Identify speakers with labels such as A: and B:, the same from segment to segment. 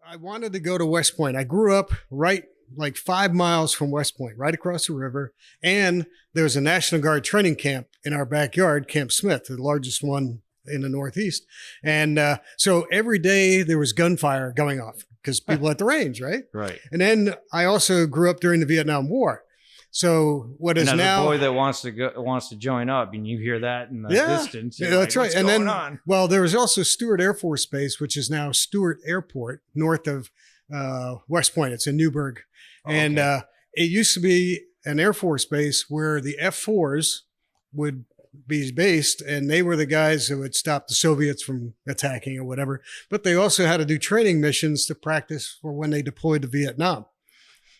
A: I wanted to go to West Point. I grew up right like 5 miles from West Point, right across the river. And there was a National Guard training camp in our backyard, Camp Smith, the largest one in the Northeast. And so every day there was gunfire going off because people at the range, right?
B: Right.
A: And then I also grew up during the Vietnam War. So what is now
B: a boy that wants to join up, and you hear that in the distance.
A: Yeah, that's right.
B: What's
A: and
B: going
A: then,
B: on?
A: well, there was also Stewart Air Force Base, which is now Stewart Airport, north of West Point. It's in Newburgh, and it used to be an Air Force base where the F-4s would be based, and they were the guys who would stop the Soviets from attacking or whatever. But they also had to do training missions to practice for when they deployed to Vietnam.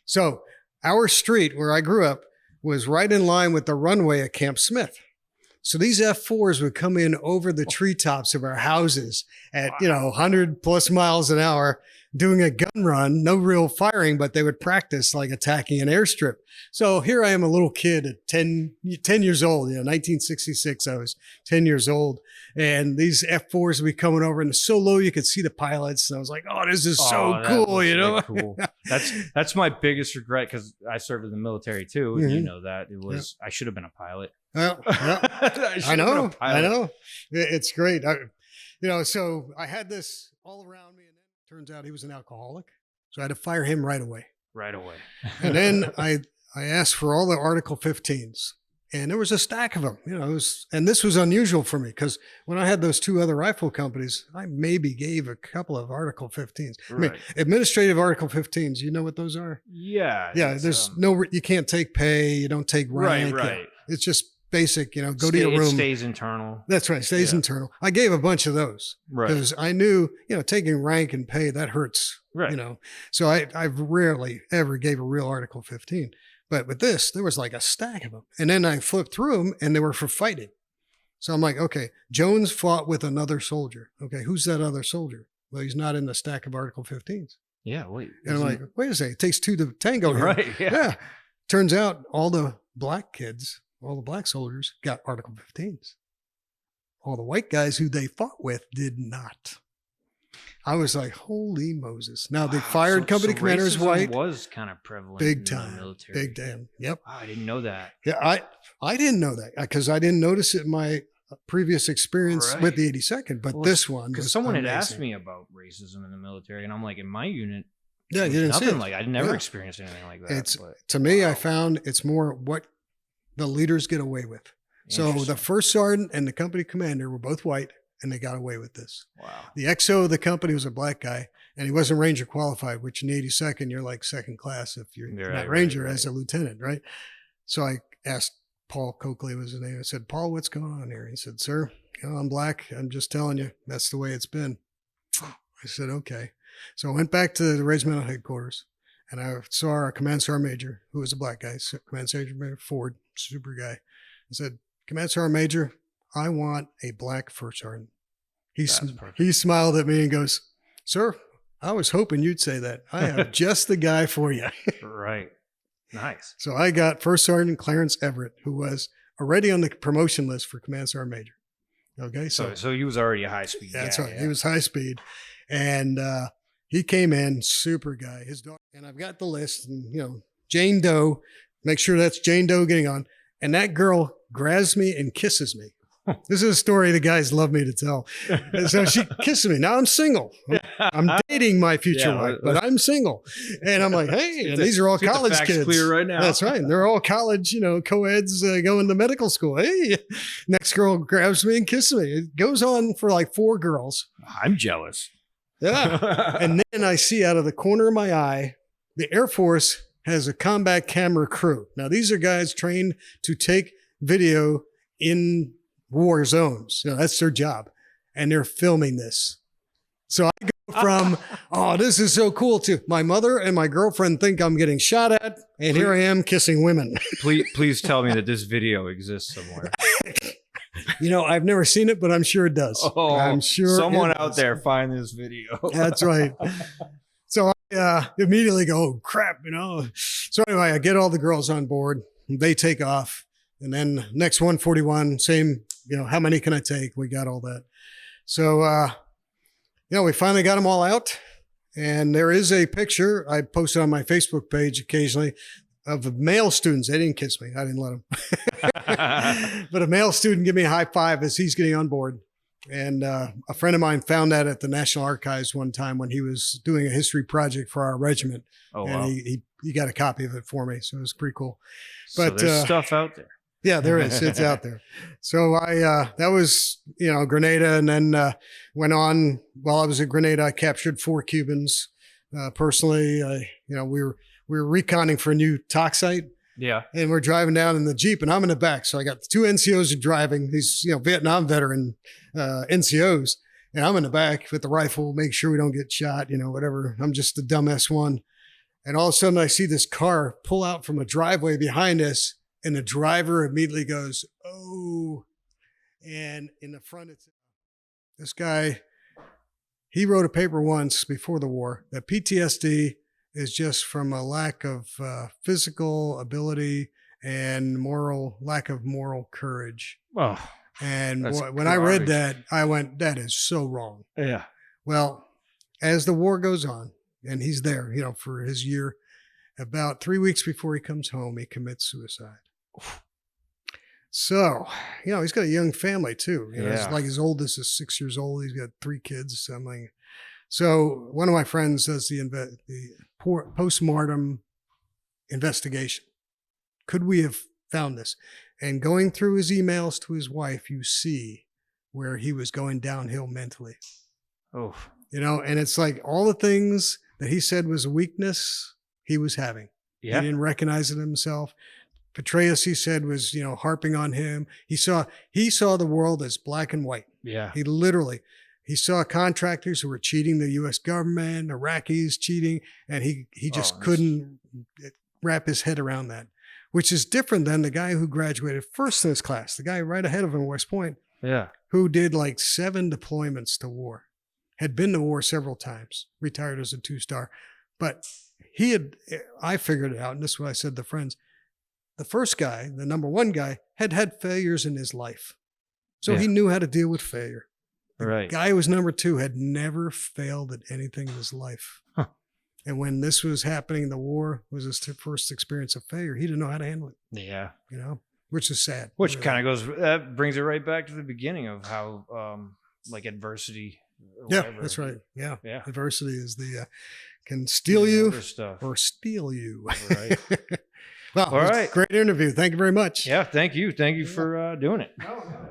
A: So our street where I grew up was right in line with the runway at Camp Smith. So these F-4s would come in over the treetops of our houses at, 100 plus miles an hour, doing a gun run, no real firing, but they would practice like attacking an airstrip. So here I am, a little kid at 10 years old, 1966, I was 10 years old. And these F-4s would be coming over, and so low you could see the pilots. And I was like, oh, this is so cool,
B: Really cool. That's my biggest regret, because I served in the military too. And you know that. It was, I should have been a pilot.
A: Well, I know. It's great. So I had this all around me, and then it turns out he was an alcoholic. So I had to fire him right away. And then I asked for all the Article 15s, and there was a stack of them, and this was unusual for me because when I had those two other rifle companies, I maybe gave a couple of Article 15s. Right. I mean, administrative Article 15s, you know what those are?
B: Yeah.
A: Yeah. There's you can't take pay. You don't take rank.
B: Right.
A: It's just basic, go to your room.
B: It stays internal.
A: That's right. Stays internal. I gave a bunch of those because I knew, taking rank and pay, that hurts, so I rarely ever gave a real Article 15, but with this, there was like a stack of them. And then I flipped through them and they were for fighting. So I'm like, okay, Jones fought with another soldier. Okay. Who's that other soldier? Well, he's not in the stack of Article 15s.
B: Yeah. Wait.
A: And I'm like, wait a second. It takes two to tango here.
B: Right. Yeah.
A: Turns out all the black kids, all the black soldiers got Article 15s. All the white guys who they fought with did not. I was like, holy Moses. Now the fired company commander is white.
B: Was kind of prevalent
A: big time
B: in the military.
A: Big time. Yep.
B: Wow, I didn't know that.
A: Yeah, I didn't know that because I didn't notice it in my previous experience with the 82nd, but this one,
B: because someone had asked me about racism in the military, and I'm like, in my unit,
A: you didn't see it.
B: I never experienced anything like that.
A: To me, I found it's more what the leaders get away with. So the first sergeant and the company commander were both white, and they got away with this.
B: Wow.
A: The XO of the company was a black guy, and he wasn't Ranger qualified, which in the 82nd, you're like second class if you're not Ranger as a lieutenant, right? So I asked Paul Coakley was his name. I said, Paul, what's going on here? He said, sir, I'm black. I'm just telling you, that's the way it's been. I said, okay. So I went back to the regimental headquarters, and I saw our command sergeant major, who was a black guy, Command Sergeant Major Ford, super guy. I said, Command Sergeant Major, I want a black first sergeant. He smiled at me and goes, sir, I was hoping you'd say that. I have just the guy for you.
B: Right. Nice.
A: So I got First Sergeant Clarence Everett, who was already on the promotion list for Command Sergeant Major. Okay.
B: So he was already high speed.
A: That's right. Yeah. He was high speed. And he came in, super guy. His daughter, and I've got the list, and Jane Doe, make sure that's Jane Doe getting on. And that girl grabs me and kisses me. This is a story the guys love me to tell. And so she kisses me. Now I'm single. I'm dating my future wife, but I'm single. And I'm like, hey, and these are all college kids.
B: Clear right now.
A: That's right. And they're all college, co-eds going to medical school. Hey, next girl grabs me and kisses me. It goes on for like 4 girls.
B: I'm jealous.
A: Yeah. And then I see out of the corner of my eye, the Air Force has a combat camera crew. Now, these are guys trained to take video in war zones. That's their job. And they're filming this. So I go from, oh, this is so cool, to my mother and my girlfriend think I'm getting shot at. And here I am kissing women.
B: Please tell me that this video exists somewhere.
A: I've never seen it, but I'm sure it does.
B: Oh,
A: I'm sure
B: someone out there find this video.
A: That's right. So I immediately go, oh, crap, So anyway, I get all the girls on board. They take off. And then next 141, same, how many can I take? We got all that. So, we finally got them all out. And there is a picture I posted on my Facebook page occasionally of male students. They didn't kiss me. I didn't let them. But a male student gave me a high five as he's getting on board. And a friend of mine found that at the National Archives one time when he was doing a history project for our regiment.
B: Oh,
A: and
B: wow.
A: he got a copy of it for me. So it was pretty cool.
B: So
A: But
B: there's stuff out there.
A: yeah, there is. It's out there. So that was, Grenada. And then went on while I was at Grenada, I captured 4 Cubans. Personally, we were reconning for a new talk site.
B: Yeah.
A: And we're driving down in the Jeep and I'm in the back. So I got the 2 NCOs are driving, these, Vietnam veteran NCOs. And I'm in the back with the rifle, make sure we don't get shot, whatever. I'm just the dumbass one. And all of a sudden I see this car pull out from a driveway behind us. And the driver immediately goes, "Oh," and in the front, it's this guy. He wrote a paper once before the war that PTSD is just from a lack of physical ability and lack of moral courage.
B: Oh,
A: and
B: that's
A: when I read that, I went, "That is so wrong."
B: Yeah.
A: Well, as the war goes on, and he's there, for his year, about 3 weeks before he comes home, he commits suicide. So, he's got a young family too. It's like his oldest is 6 years old. He's got 3 kids. Something. So one of my friends does the postmortem investigation. Could we have found this? And going through his emails to his wife, you see where he was going downhill mentally.
B: Oh,
A: and it's like all the things that he said was a weakness he was having.
B: yeah.
A: He didn't recognize it himself. Petraeus, he said, was, harping on him. He saw the world as black and white.
B: Yeah.
A: He saw contractors who were cheating the U.S. government, Iraqis cheating, and he just couldn't wrap his head around that, which is different than the guy who graduated first in his class, the guy right ahead of him, West Point,
B: Yeah.
A: who did like 7 deployments to war, had been to war several times, retired as a 2-star. But I figured it out, and this is what I said to friends. The first guy, the number 1 guy, had failures in his life. So he knew how to deal with failure. The
B: Right.
A: guy who was number 2 had never failed at anything in his life.
B: Huh.
A: And when this was happening, the war was his first experience of failure. He didn't know how to handle it,
B: Yeah.
A: which is sad.
B: Which
A: really.
B: kind of that brings it right back to the beginning of how, like adversity. Or
A: Yeah,
B: whatever.
A: that's right. Yeah.
B: Yeah.
A: Adversity is can steal you
B: Other stuff.
A: or steal you.
B: Right.
A: Well,
B: All right.
A: Great interview. Thank you very much.
B: Yeah. Thank you. Thank you for doing it.
A: No, no.